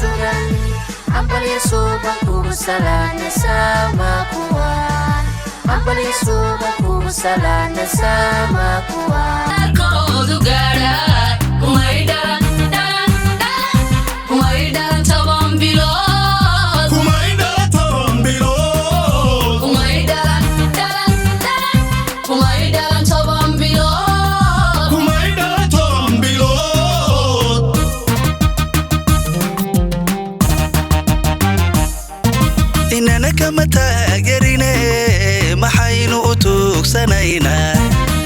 sugan Ambalya suba kugu salana sama kuwan Ambalya suba kugu salana sama kuwan Kodu gara kumaidaran daran daran kumaidaran tabam bilod kumaidaran tabam bilod kumaidaran daran daran kumaidaran tabam bilod kumaidaran tabam bilod inana kama taageerine maxaynu u tuugsanaynaa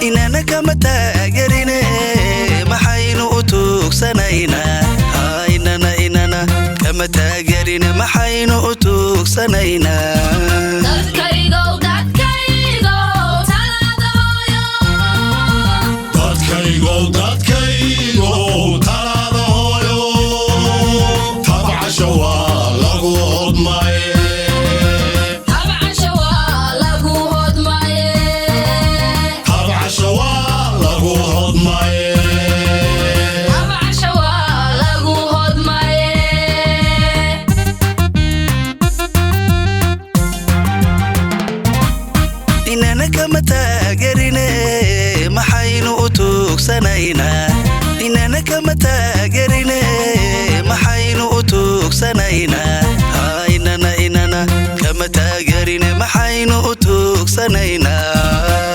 inana kama taageerine maxaynu u tuugsanaynaa inana kama taageerine maxaynu u tuugsanaynaa dadkaygo talada hooyo dadkaygo talada hooyo tabcasha waa lagu hodmaye tabcasha waa lagu hodmaye tabcasha waa lagu hodmaye tabcasha waa lagu hodmaye inana kama taageerine maxaynu u tuugsanaynaa inana kama taageerine maxaynu u tuugsanaynaa inana kama taageerine maxaynu u tuugsanaynaa